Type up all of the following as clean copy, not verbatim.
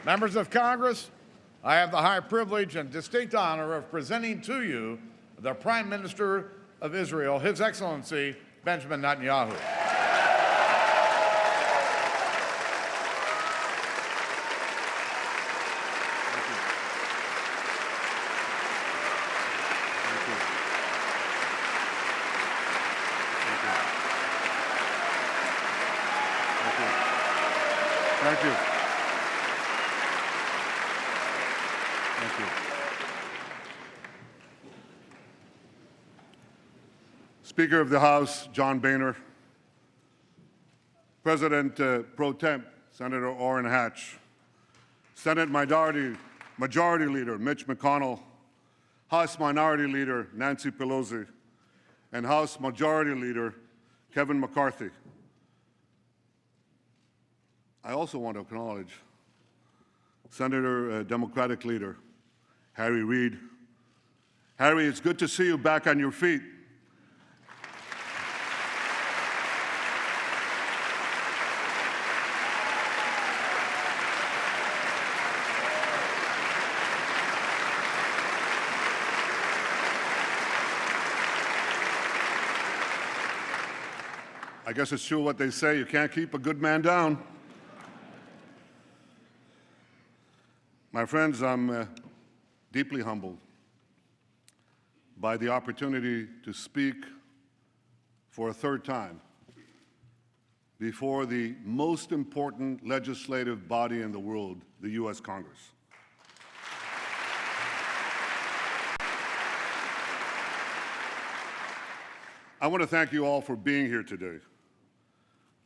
Members of Congress, I have the high privilege and distinct honor of presenting to you the Prime Minister of Israel, His Excellency Benjamin Netanyahu. Thank you. Thank you. Speaker of the House, John Boehner, President Pro Tem, Senator Orrin Hatch, Senate Majority Leader Mitch McConnell, House Minority Leader Nancy Pelosi, and House Majority Leader Kevin McCarthy. I also want to acknowledge Senator Democratic Leader Harry Reid. Harry, it's good to see you back on your feet. I guess it's true what they say, you can't keep a good man down. My friends, I'm deeply humbled by the opportunity to speak for a third time before the most important legislative body in the world, the U.S. Congress. I want to thank you all for being here today.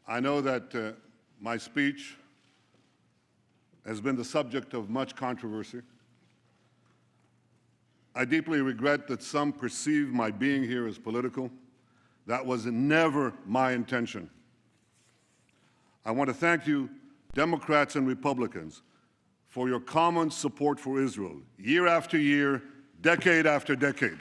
I know that my speech has been the subject of much controversy. I deeply regret that some perceive my being here as political. That was never my intention. I want to thank you, Democrats and Republicans, for your common support for Israel, year after year, decade after decade.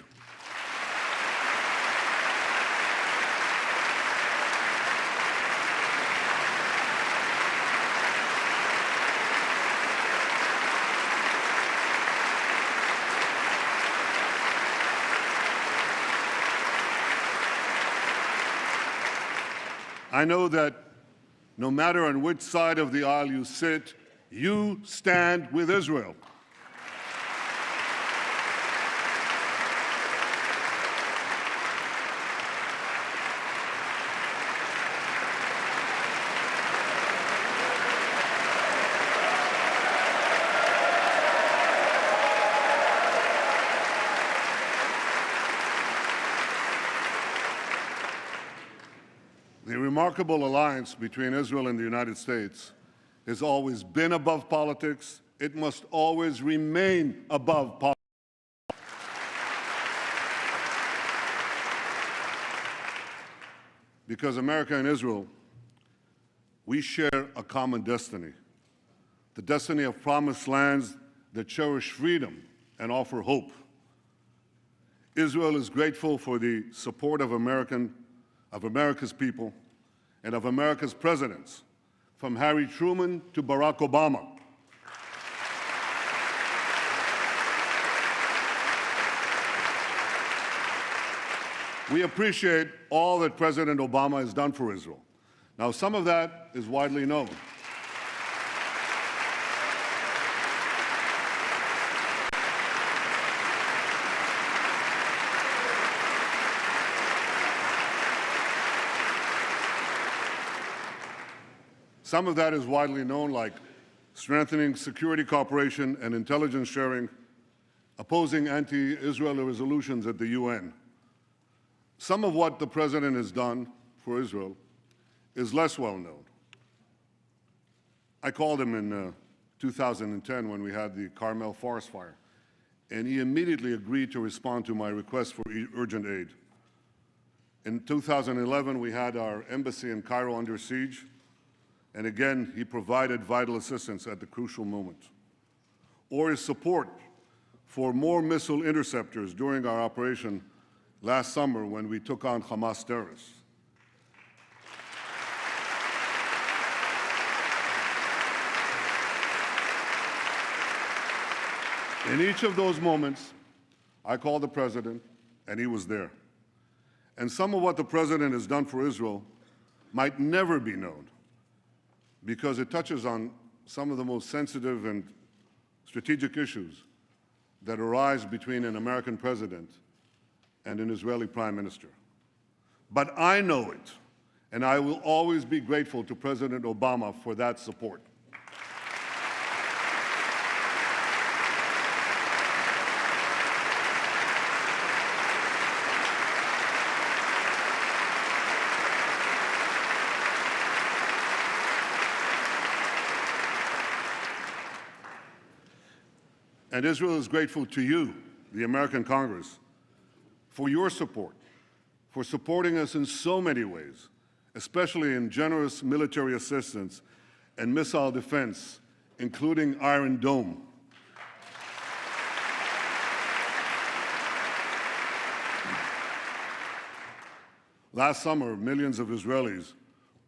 I know that no matter on which side of the aisle you sit, you stand with Israel. The remarkable alliance between Israel and the United States has always been above politics. It must always remain above politics. Because America and Israel, we share a common destiny, the destiny of promised lands that cherish freedom and offer hope. Israel is grateful for the support of America's people and of America's presidents, from Harry Truman to Barack Obama. We appreciate all that President Obama has done for Israel. Now, some of that is widely known. Some of that is widely known, like strengthening security cooperation and intelligence sharing, opposing anti-Israel resolutions at the UN. Some of what the President has done for Israel is less well known. I called him in 2010 when we had the Carmel forest fire, and he immediately agreed to respond to my request for urgent aid. In 2011, we had our embassy in Cairo under siege, and again, he provided vital assistance at the crucial moment. Or his support for more missile interceptors during our operation last summer when we took on Hamas terrorists. In each of those moments, I called the president, and he was there. And some of what the president has done for Israel might never be known because it touches on some of the most sensitive and strategic issues that arise between an American president and an Israeli prime minister. But I know it, and I will always be grateful to President Obama for that support. And Israel is grateful to you, the American Congress, for your support, for supporting us in so many ways, especially in generous military assistance and missile defense, including Iron Dome. Last summer, millions of Israelis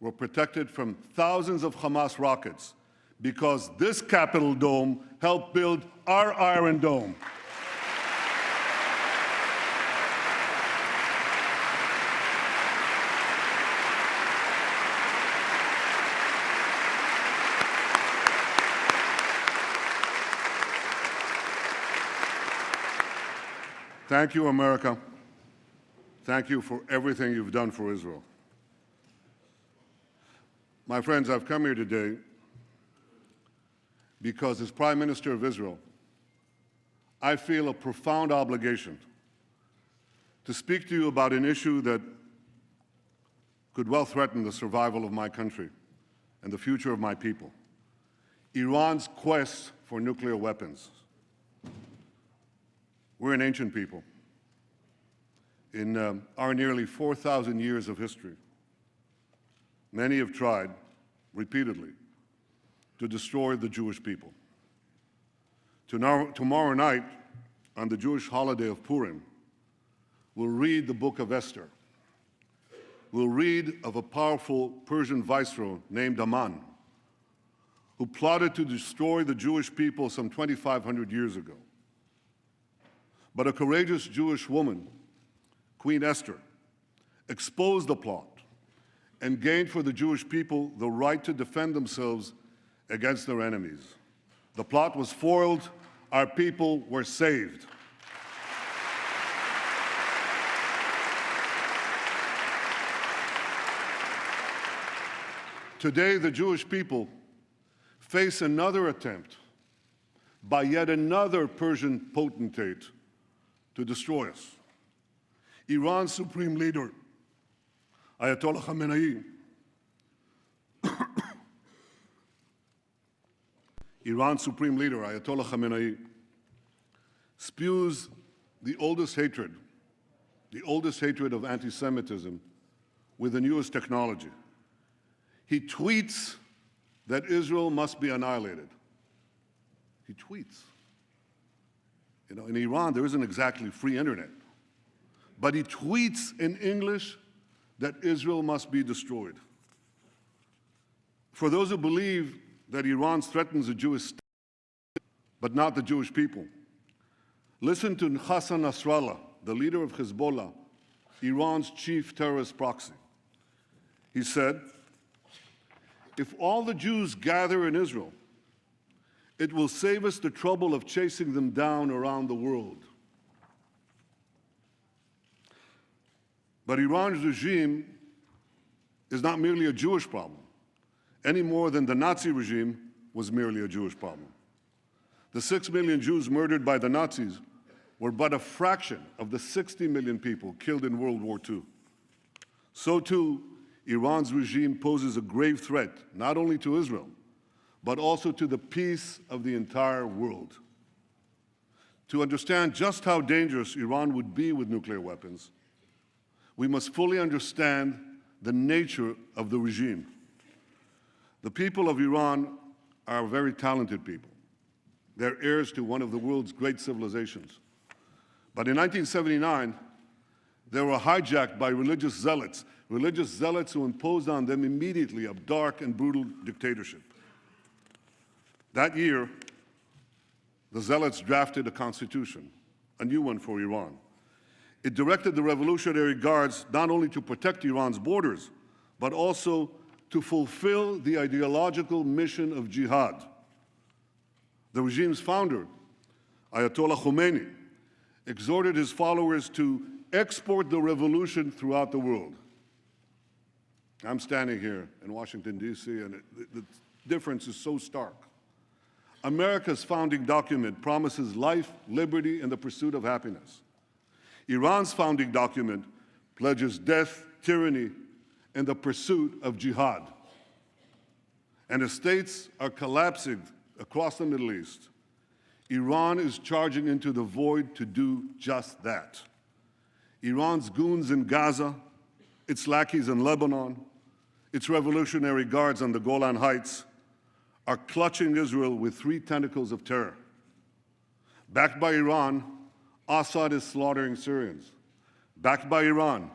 were protected from thousands of Hamas rockets because this Capitol dome helped build our Iron Dome. Thank you, America. Thank you for everything you've done for Israel. My friends, I've come here today because as Prime Minister of Israel, I feel a profound obligation to speak to you about an issue that could well threaten the survival of my country and the future of my people: Iran's quest for nuclear weapons. We're an ancient people. In our nearly 4,000 years of history, many have tried repeatedly to destroy the Jewish people. Tomorrow night, on the Jewish holiday of Purim, we'll read the book of Esther. We'll read of a powerful Persian viceroy named Aman, who plotted to destroy the Jewish people some 2,500 years ago. But a courageous Jewish woman, Queen Esther, exposed the plot and gained for the Jewish people the right to defend themselves against their enemies. The plot was foiled. Our people were saved. Today, the Jewish people face another attempt by yet another Persian potentate to destroy us. Iran's supreme leader, Ayatollah Khamenei, Iran's supreme leader, Ayatollah Khamenei, spews the oldest hatred of anti-Semitism with the newest technology. He tweets that Israel must be annihilated. He tweets. You know, in Iran, there isn't exactly free internet. But he tweets in English that Israel must be destroyed. For those who believe that Iran threatens the Jewish state, but not the Jewish people, listen to Hassan Nasrallah, the leader of Hezbollah, Iran's chief terrorist proxy. He said, "If all the Jews gather in Israel, it will save us the trouble of chasing them down around the world." But Iran's regime is not merely a Jewish problem, any more than the Nazi regime was merely a Jewish problem. The 6 million Jews murdered by the Nazis were but a fraction of the 60 million people killed in World War II. So too, Iran's regime poses a grave threat not only to Israel, but also to the peace of the entire world. To understand just how dangerous Iran would be with nuclear weapons, we must fully understand the nature of the regime. The people of Iran are very talented people. They're heirs to one of the world's great civilizations. But in 1979, they were hijacked by religious zealots who imposed on them immediately a dark and brutal dictatorship. That year, the Zealots drafted a constitution, a new one for Iran. It directed the Revolutionary Guards not only to protect Iran's borders, but also to fulfill the ideological mission of jihad. The regime's founder, Ayatollah Khomeini, exhorted his followers to export the revolution throughout the world. I'm standing here in Washington, D.C., and the difference is so stark. America's founding document promises life, liberty, and the pursuit of happiness. Iran's founding document pledges death, tyranny, and the pursuit of jihad. And as states are collapsing across the Middle East, Iran is charging into the void to do just that. Iran's goons in Gaza, its lackeys in Lebanon, its Revolutionary Guards on the Golan Heights are clutching Israel with three tentacles of terror. Backed by Iran, Assad is slaughtering Syrians. Backed by Iran,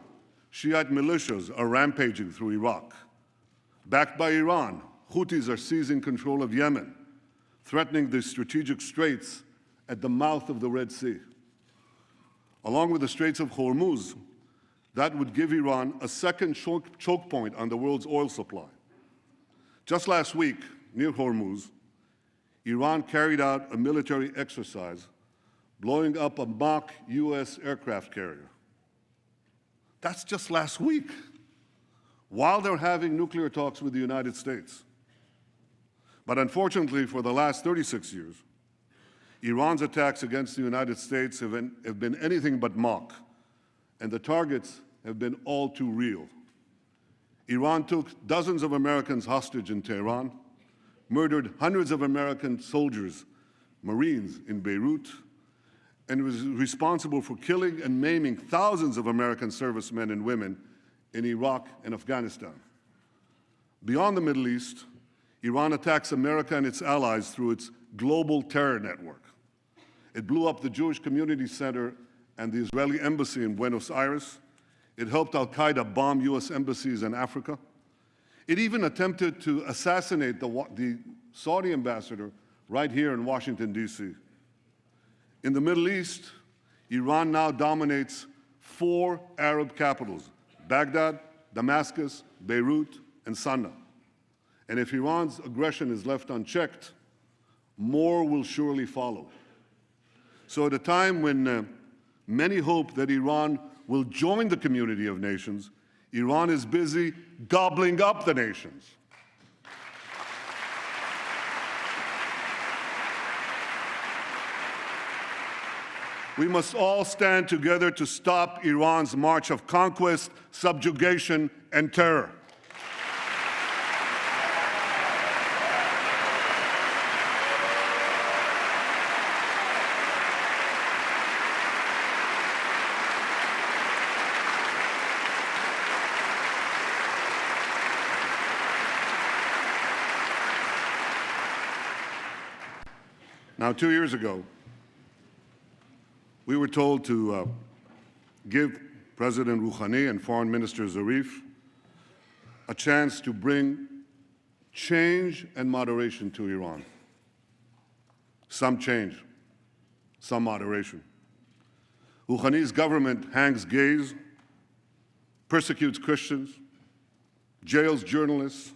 Shiite militias are rampaging through Iraq. Backed by Iran, Houthis are seizing control of Yemen, threatening the strategic straits at the mouth of the Red Sea. Along with the Straits of Hormuz, that would give Iran a second choke point on the world's oil supply. Just last week, near Hormuz, Iran carried out a military exercise blowing up a mock U.S. aircraft carrier. That's just last week, while they're having nuclear talks with the United States. But unfortunately, for the last 36 years, Iran's attacks against the United States have been anything but mock, and the targets have been all too real. Iran took dozens of Americans hostage in Tehran, murdered hundreds of American soldiers, Marines in Beirut, and was responsible for killing and maiming thousands of American servicemen and women in Iraq and Afghanistan. Beyond the Middle East, Iran attacks America and its allies through its global terror network. It blew up the Jewish Community Center and the Israeli embassy in Buenos Aires. It helped al-Qaeda bomb U.S. embassies in Africa. It even attempted to assassinate the Saudi ambassador right here in Washington, D.C. In the Middle East, Iran now dominates 4 Arab capitals: Baghdad, Damascus, Beirut, and Sana'a. And if Iran's aggression is left unchecked, more will surely follow. So at a time when many hope that Iran will join the community of nations, Iran is busy gobbling up the nations. We must all stand together to stop Iran's march of conquest, subjugation, and terror. Now, 2 years ago, we were told to give President Rouhani and Foreign Minister Zarif a chance to bring change and moderation to Iran. Some change, some moderation. Rouhani's government hangs gays, persecutes Christians, jails journalists,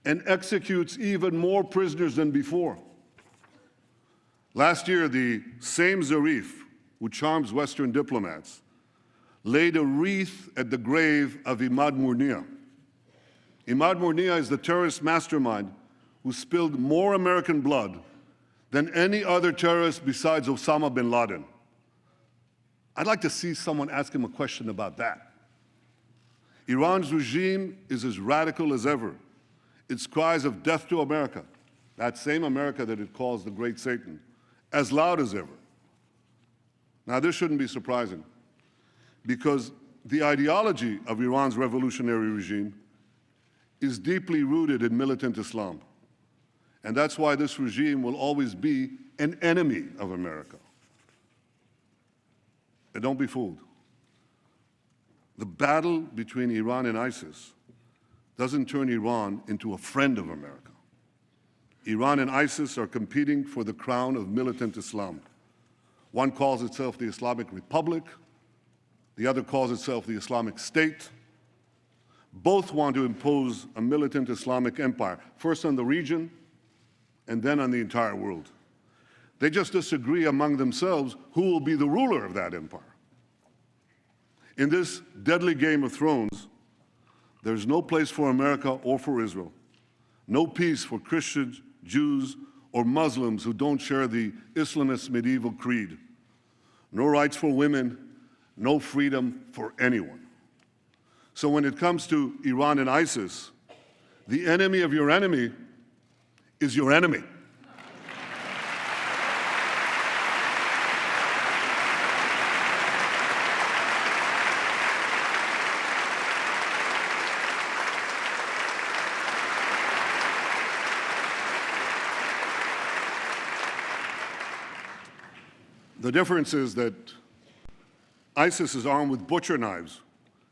and executes even more prisoners than before. Last year, the same Zarif, who charms Western diplomats, laid a wreath at the grave of Imad Murnia. Imad Murnia is the terrorist mastermind who spilled more American blood than any other terrorist besides Osama bin Laden. I'd like to see someone ask him a question about that. Iran's regime is as radical as ever. Its cries of death to America, that same America that it calls the Great Satan, as loud as ever. Now, this shouldn't be surprising, because the ideology of Iran's revolutionary regime is deeply rooted in militant Islam. And that's why this regime will always be an enemy of America. And don't be fooled. The battle between Iran and ISIS doesn't turn Iran into a friend of America. Iran and ISIS are competing for the crown of militant Islam. One calls itself the Islamic Republic, the other calls itself the Islamic State. Both want to impose a militant Islamic empire, first on the region and then on the entire world. They just disagree among themselves who will be the ruler of that empire. In this deadly game of thrones, there's no place for America or for Israel, no peace for Christians, Jews, or Muslims who don't share the Islamist medieval creed, no rights for women, no freedom for anyone. So when it comes to Iran and ISIS, the enemy of your enemy is your enemy. The difference is that ISIS is armed with butcher knives,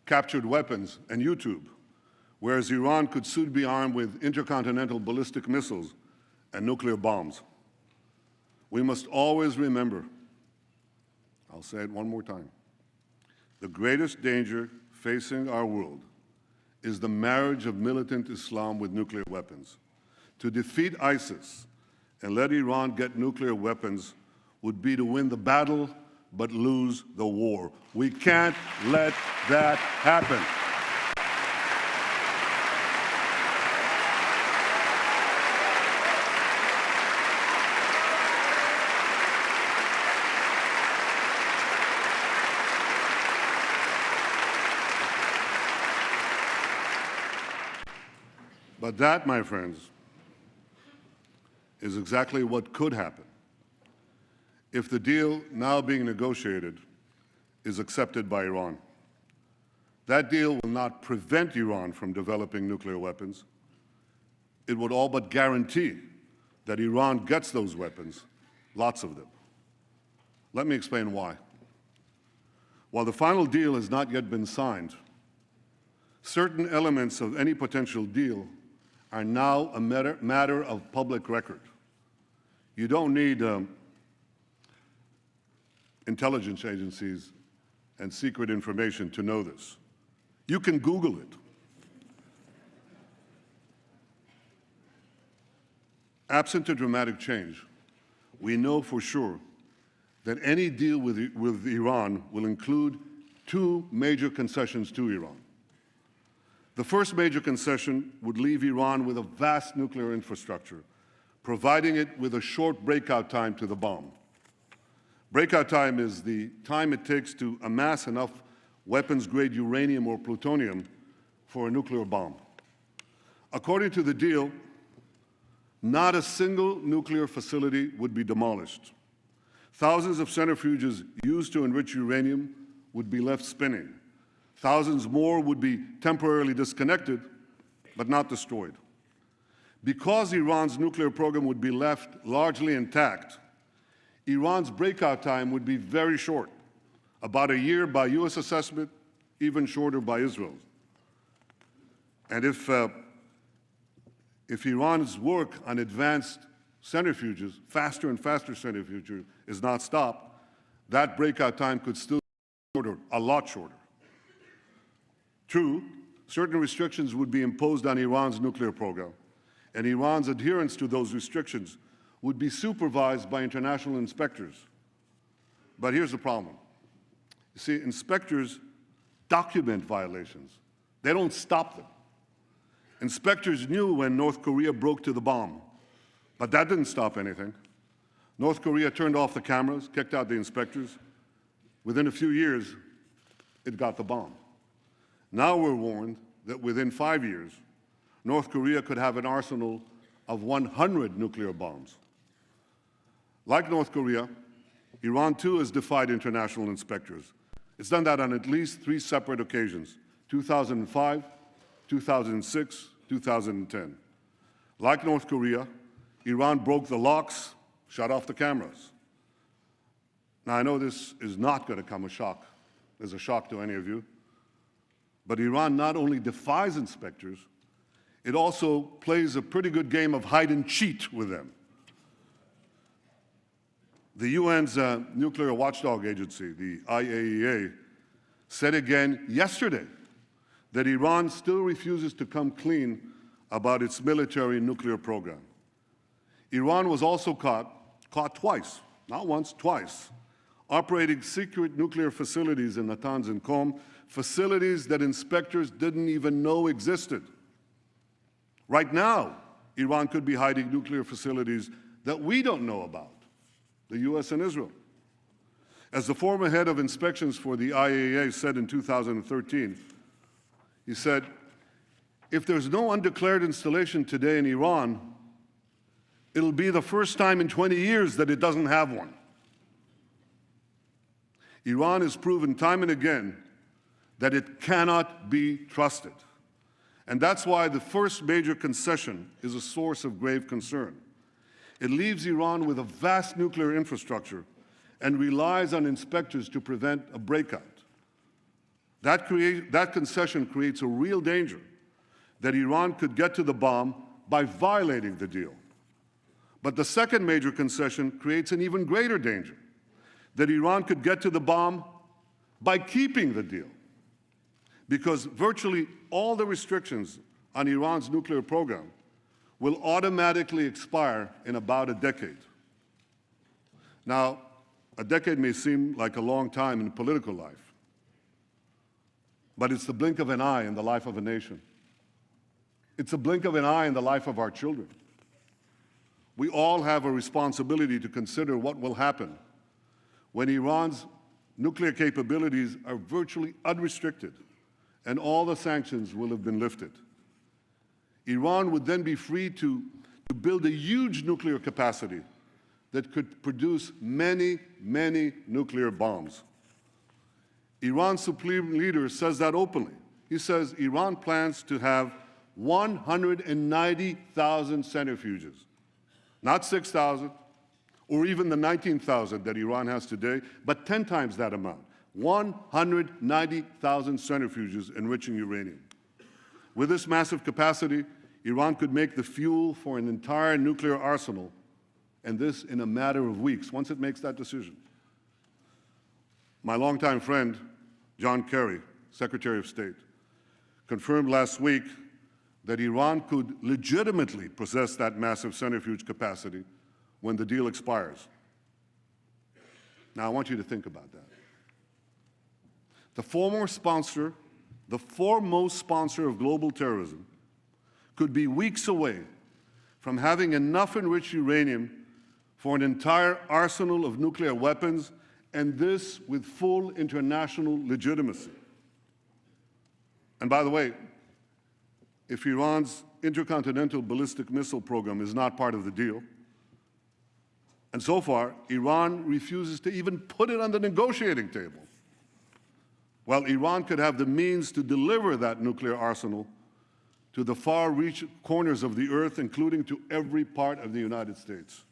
captured weapons, and YouTube, whereas Iran could soon be armed with intercontinental ballistic missiles and nuclear bombs. We must always remember, I'll say it one more time, the greatest danger facing our world is the marriage of militant Islam with nuclear weapons. To defeat ISIS and let Iran get nuclear weapons would be to win the battle but lose the war. We can't let that happen. But that, my friends, is exactly what could happen if the deal now being negotiated is accepted by Iran. That deal will not prevent Iran from developing nuclear weapons. It would all but guarantee that Iran gets those weapons, lots of them. Let me explain why. While the final deal has not yet been signed, certain elements of any potential deal are now a matter of public record. You don't need intelligence agencies and secret information to know this. You can Google it. Absent a dramatic change, we know for sure that any deal with Iran will include two major concessions to Iran. The first major concession would leave Iran with a vast nuclear infrastructure, providing it with a short breakout time to the bomb. Breakout time is the time it takes to amass enough weapons-grade uranium or plutonium for a nuclear bomb. According to the deal, not a single nuclear facility would be demolished. Thousands of centrifuges used to enrich uranium would be left spinning. Thousands more would be temporarily disconnected, but not destroyed. Because Iran's nuclear program would be left largely intact, Iran's breakout time would be very short, about a year by US assessment, even shorter by Israel's. And if Iran's work on advanced centrifuges, faster and faster centrifuges, is not stopped, that breakout time could still be shorter, a lot shorter. True, certain restrictions would be imposed on Iran's nuclear program, and Iran's adherence to those restrictions would be supervised by international inspectors. But here's the problem. You see, inspectors document violations. They don't stop them. Inspectors knew when North Korea broke to the bomb, but that didn't stop anything. North Korea turned off the cameras, kicked out the inspectors. Within a few years, it got the bomb. Now we're warned that within 5 years, North Korea could have an arsenal of 100 nuclear bombs. Like North Korea, Iran too has defied international inspectors. It's done that on at least 3 separate occasions: 2005, 2006, 2010. Like North Korea, Iran broke the locks, shut off the cameras. Now, I know this is not going to come as a shock to any of you, but Iran not only defies inspectors, it also plays a pretty good game of hide and cheat with them. The UN's nuclear watchdog agency, the IAEA, said again yesterday that Iran still refuses to come clean about its military nuclear program. Iran was also caught twice, not once, twice, operating secret nuclear facilities in Natanz and Qom, facilities that inspectors didn't even know existed. Right now, Iran could be hiding nuclear facilities that we don't know about, the US and Israel. As the former head of inspections for the IAEA said in 2013, he said, if there's no undeclared installation today in Iran, it'll be the first time in 20 years that it doesn't have one. Iran has proven time and again that it cannot be trusted. And that's why the first major concession is a source of grave concern. It leaves Iran with a vast nuclear infrastructure and relies on inspectors to prevent a breakout. That concession creates a real danger that Iran could get to the bomb by violating the deal. But the second major concession creates an even greater danger, that Iran could get to the bomb by keeping the deal. Because virtually all the restrictions on Iran's nuclear program will automatically expire in about a decade. Now, a decade may seem like a long time in political life, but it's the blink of an eye in the life of a nation. It's a blink of an eye in the life of our children. We all have a responsibility to consider what will happen when Iran's nuclear capabilities are virtually unrestricted and all the sanctions will have been lifted. Iran would then be free to build a huge nuclear capacity that could produce many, many nuclear bombs. Iran's supreme leader says that openly. He says Iran plans to have 190,000 centrifuges, not 6,000, or even the 19,000 that Iran has today, but 10 times that amount. 190,000 centrifuges enriching uranium. With this massive capacity, Iran could make the fuel for an entire nuclear arsenal, and this in a matter of weeks, once it makes that decision. My longtime friend, John Kerry, Secretary of State, confirmed last week that Iran could legitimately possess that massive centrifuge capacity when the deal expires. Now, I want you to think about that. The foremost sponsor of global terrorism could be weeks away from having enough enriched uranium for an entire arsenal of nuclear weapons, and this with full international legitimacy. And by the way, if Iran's intercontinental ballistic missile program is not part of the deal, and so far, Iran refuses to even put it on the negotiating table, well, Iran could have the means to deliver that nuclear arsenal to the far-reach corners of the earth, including to every part of the United States.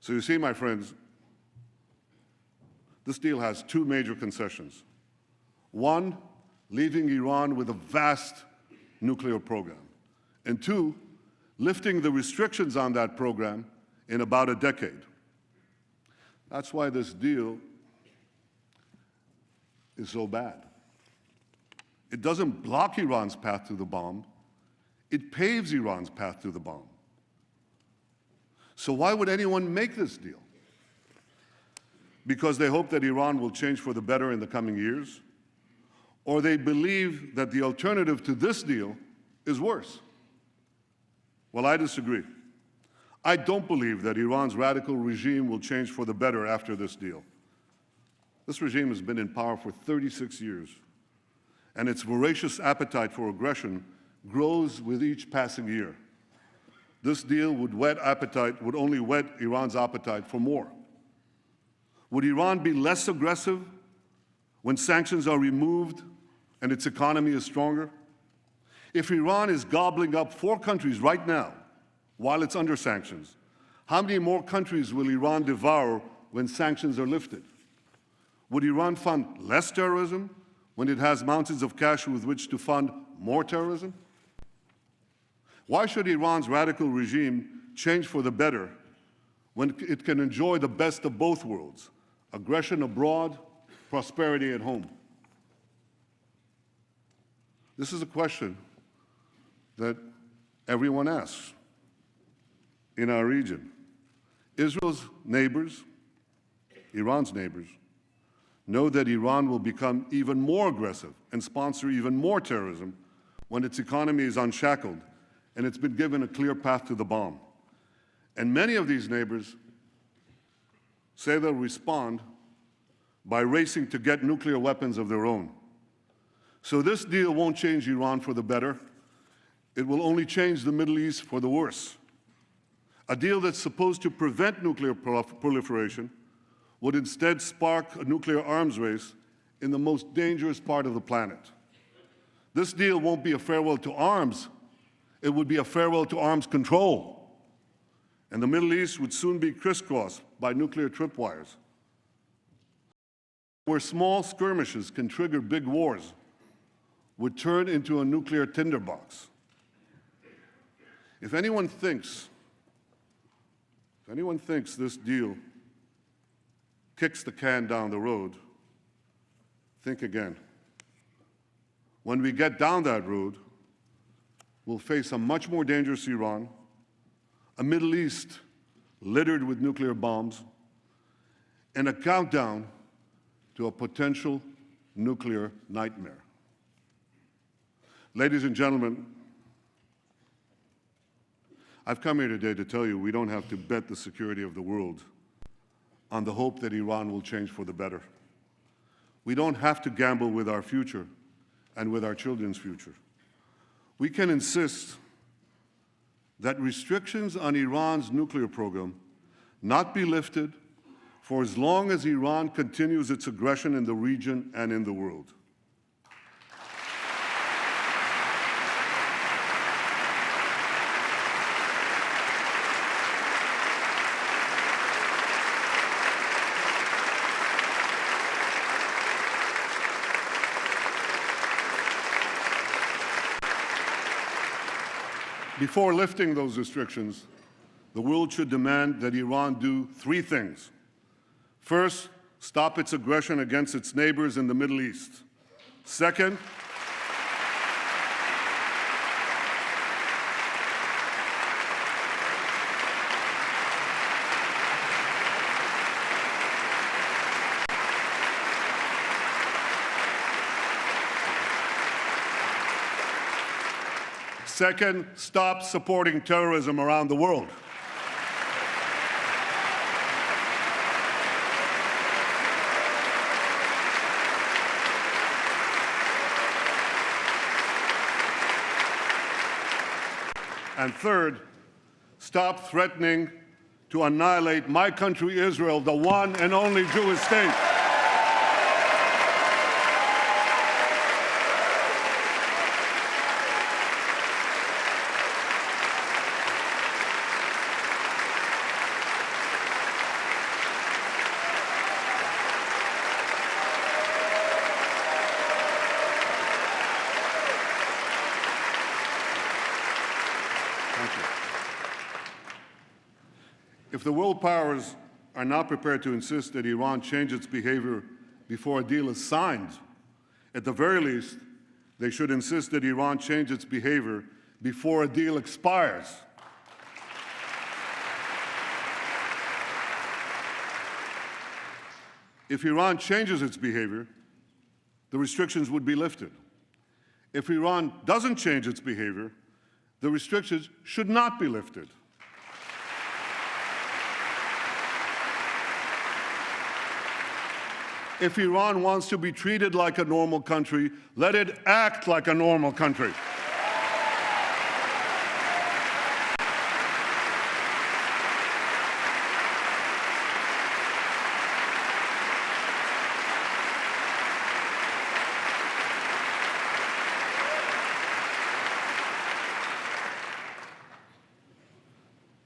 So you see, my friends, this deal has two major concessions. One, leaving Iran with a vast nuclear program. And two, lifting the restrictions on that program in about a decade. That's why this deal is so bad. It doesn't block Iran's path to the bomb, it paves Iran's path to the bomb. So why would anyone make this deal? Because they hope that Iran will change for the better in the coming years? Or they believe that the alternative to this deal is worse? Well, I disagree. I don't believe that Iran's radical regime will change for the better after this deal. This regime has been in power for 36 years, and its voracious appetite for aggression grows with each passing year. This deal would only whet Iran's appetite for more. Would Iran be less aggressive when sanctions are removed and its economy is stronger? If Iran is gobbling up 4 countries right now while it's under sanctions, how many more countries will Iran devour when sanctions are lifted? Would Iran fund less terrorism when it has mountains of cash with which to fund more terrorism? Why should Iran's radical regime change for the better when it can enjoy the best of both worlds, aggression abroad, prosperity at home? This is a question that everyone asks in our region. Israel's neighbors, Iran's neighbors, know that Iran will become even more aggressive and sponsor even more terrorism when its economy is unshackled and it's been given a clear path to the bomb. And many of these neighbors say they'll respond by racing to get nuclear weapons of their own. So this deal won't change Iran for the better. It will only change the Middle East for the worse. A deal that's supposed to prevent nuclear proliferation would instead spark a nuclear arms race in the most dangerous part of the planet. This deal won't be a farewell to arms. It would be a farewell to arms control. And the Middle East would soon be crisscrossed by nuclear tripwires, where small skirmishes can trigger big wars, would turn into a nuclear tinderbox. If anyone thinks this deal kicks the can down the road, think again. When we get down that road, we'll face a much more dangerous Iran, a Middle East littered with nuclear bombs, and a countdown to a potential nuclear nightmare. Ladies and gentlemen, I've come here today to tell you we don't have to bet the security of the world on the hope that Iran will change for the better. We don't have to gamble with our future and with our children's future. We can insist that restrictions on Iran's nuclear program not be lifted for as long as Iran continues its aggression in the region and in the world. Before lifting those restrictions, the world should demand that Iran do three things. First, stop its aggression against its neighbors in the Middle East. Second, stop supporting terrorism around the world. And third, stop threatening to annihilate my country, Israel, the one and only Jewish state. If the world powers are not prepared to insist that Iran change its behavior before a deal is signed, at the very least, they should insist that Iran change its behavior before a deal expires. If Iran changes its behavior, the restrictions would be lifted. If Iran doesn't change its behavior, the restrictions should not be lifted. If Iran wants to be treated like a normal country, let it act like a normal country.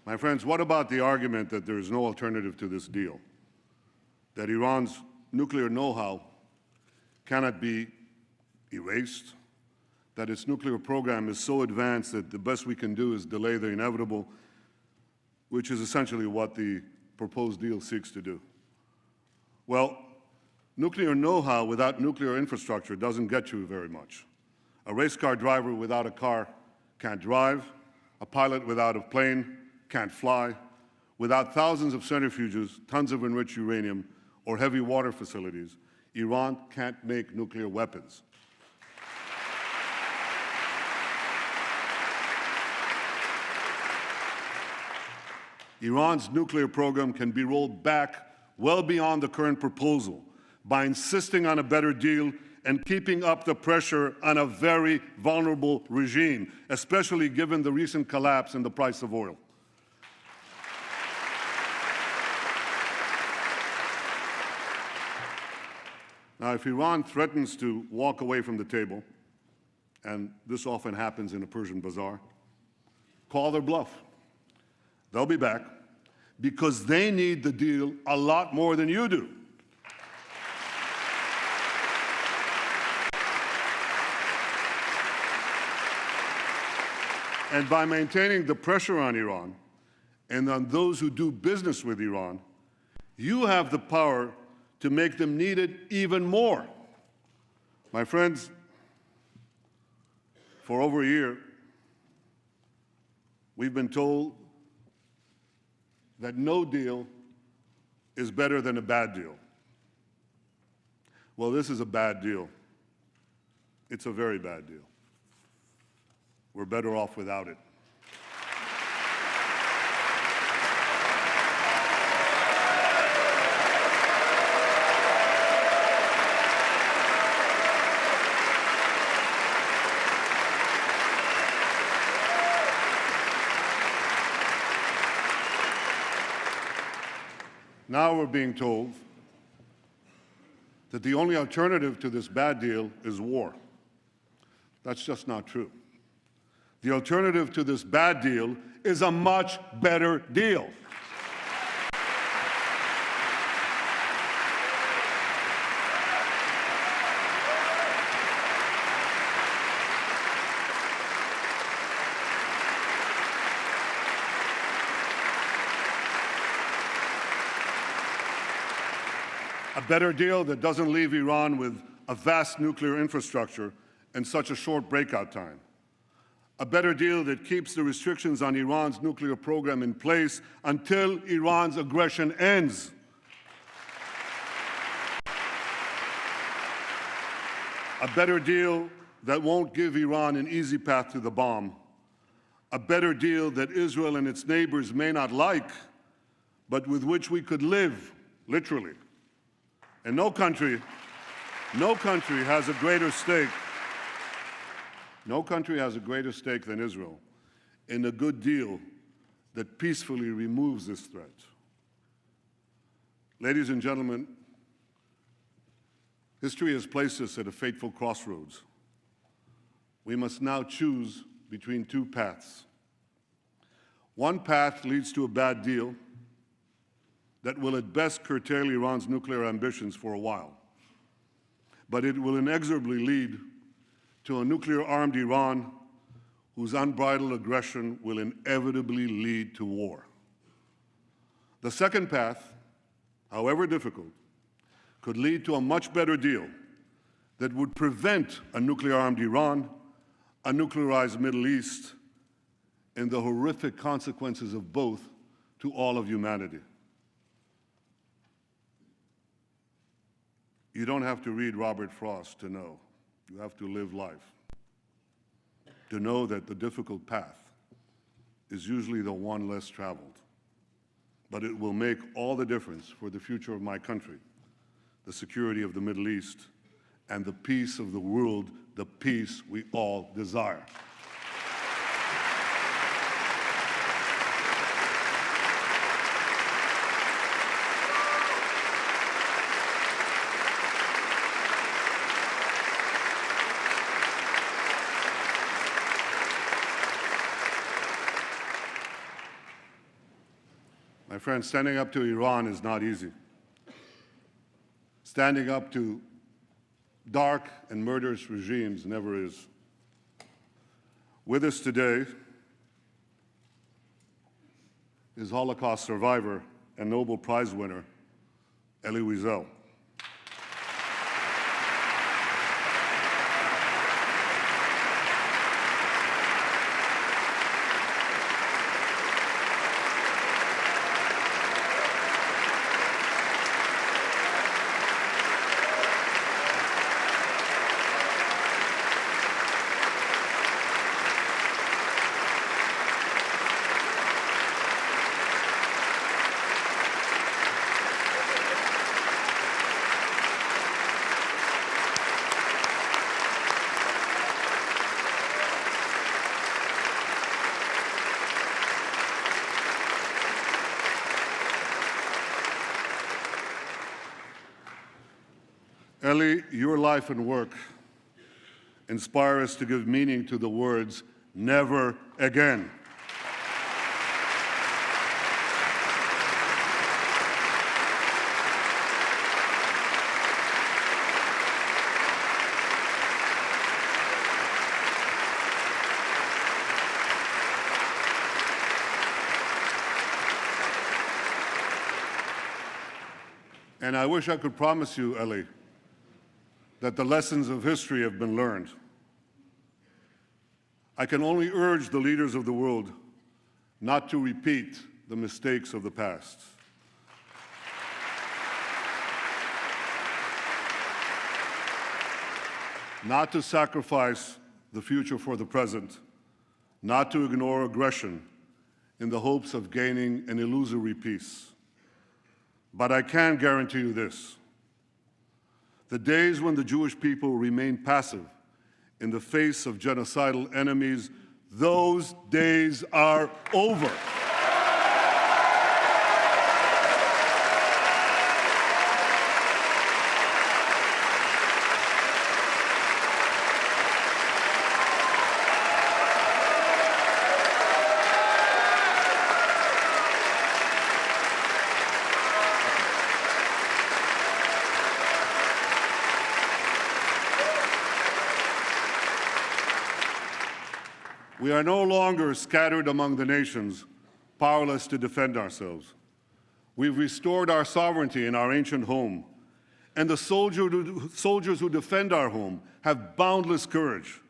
My friends, what about the argument that there is no alternative to this deal? That Iran's nuclear know-how cannot be erased, that its nuclear program is so advanced that the best we can do is delay the inevitable, which is essentially what the proposed deal seeks to do. Well, nuclear know-how without nuclear infrastructure doesn't get you very much. A race car driver without a car can't drive. A pilot without a plane can't fly. Without thousands of centrifuges, tons of enriched uranium, or heavy water facilities, Iran can't make nuclear weapons. Iran's nuclear program can be rolled back well beyond the current proposal by insisting on a better deal and keeping up the pressure on a very vulnerable regime, especially given the recent collapse in the price of oil. Now, if Iran threatens to walk away from the table, and this often happens in a Persian bazaar, call their bluff. They'll be back because they need the deal a lot more than you do. And by maintaining the pressure on Iran and on those who do business with Iran, you have the power to make them need it even more. My friends, for over a year, we've been told that no deal is better than a bad deal. Well, this is a bad deal. It's a very bad deal. We're better off without it. Now we're being told that the only alternative to this bad deal is war. That's just not true. The alternative to this bad deal is a much better deal. A better deal that doesn't leave Iran with a vast nuclear infrastructure and such a short breakout time. A better deal that keeps the restrictions on Iran's nuclear program in place until Iran's aggression ends. A better deal that won't give Iran an easy path to the bomb. A better deal that Israel and its neighbors may not like, but with which we could live, literally. And no country has a greater stake. No country has a greater stake than Israel in a good deal that peacefully removes this threat. Ladies and gentlemen, history has placed us at a fateful crossroads. We must now choose between two paths. One path leads to a bad deal that will at best curtail Iran's nuclear ambitions for a while, but it will inexorably lead to a nuclear-armed Iran whose unbridled aggression will inevitably lead to war. The second path, however difficult, could lead to a much better deal that would prevent a nuclear-armed Iran, a nuclearized Middle East, and the horrific consequences of both to all of humanity. You don't have to read Robert Frost to know. You have to live life to know that the difficult path is usually the one less traveled. But it will make all the difference for the future of my country, the security of the Middle East, and the peace of the world, the peace we all desire. My friends, standing up to Iran is not easy. Standing up to dark and murderous regimes never is. With us today is Holocaust survivor and Nobel Prize winner, Elie Wiesel. Elie, your life and work inspire us to give meaning to the words, never again. And I wish I could promise you, Elie, that the lessons of history have been learned. I can only urge the leaders of the world not to repeat the mistakes of the past. Not to sacrifice the future for the present, not to ignore aggression in the hopes of gaining an illusory peace. But I can guarantee you this: the days when the Jewish people remain passive in the face of genocidal enemies, those days are over. We are no longer scattered among the nations, powerless to defend ourselves. We've restored our sovereignty in our ancient home, and the soldiers who defend our home have boundless courage.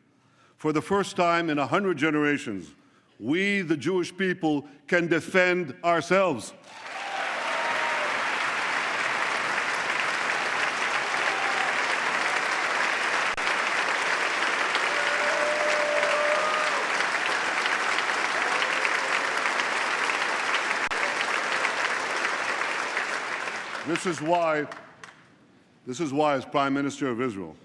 For the first time in 100 generations, we, the Jewish people, can defend ourselves. This is why, as Prime Minister of Israel,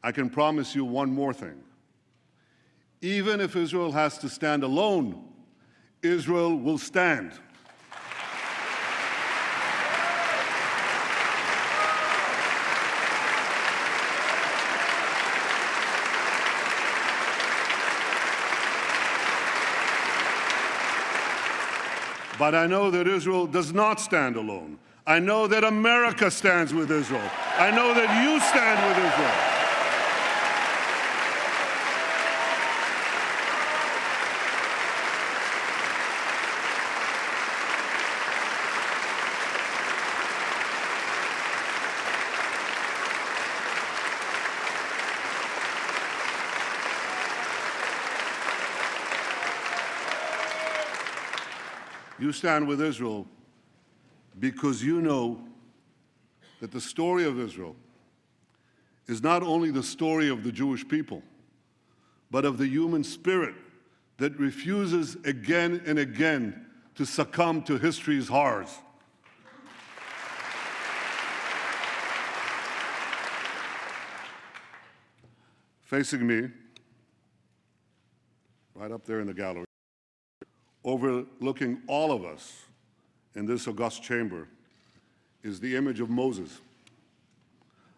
I can promise you one more thing. Even if Israel has to stand alone, Israel will stand. But I know that Israel does not stand alone. I know that America stands with Israel. I know that you stand with Israel. You stand with Israel because you know that the story of Israel is not only the story of the Jewish people, but of the human spirit that refuses again and again to succumb to history's horrors. Facing me, right up there in the gallery, overlooking all of us in this august chamber, is the image of Moses.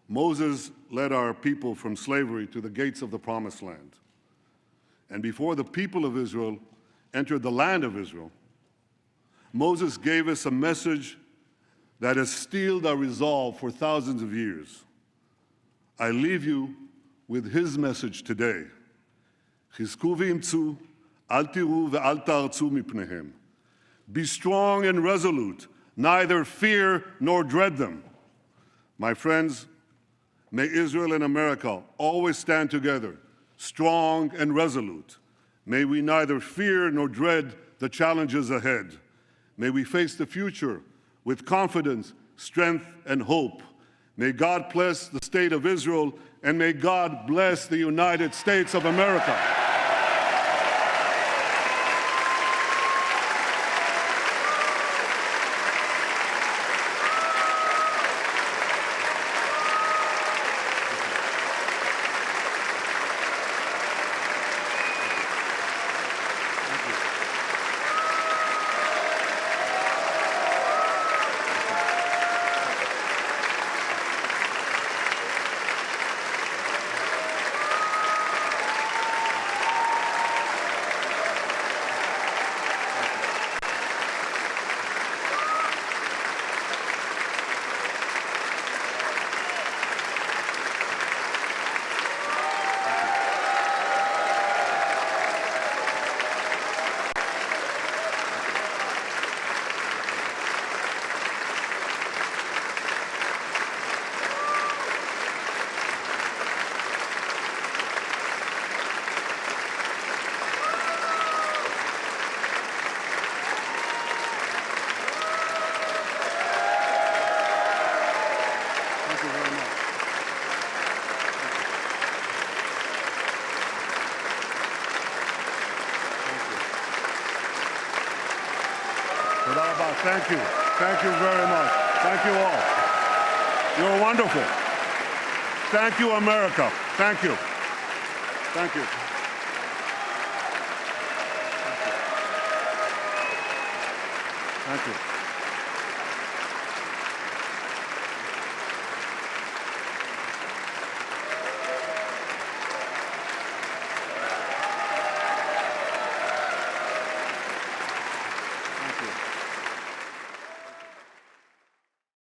Moses led our people from slavery to the gates of the Promised Land. And before the people of Israel entered the land of Israel, Moses gave us a message that has steeled our resolve for thousands of years. I leave you with his message today. חזקו ואמצו, אל תיראו ואל תערצו מפניהם. Be strong and resolute, neither fear nor dread them. My friends, may Israel and America always stand together, strong and resolute. May we neither fear nor dread the challenges ahead. May we face the future with confidence, strength, and hope. May God bless the state of Israel, and may God bless the United States of America. Thank you. Thank you very much. Thank you all. You're wonderful. Thank you, America. Thank you. Thank you. Thank you.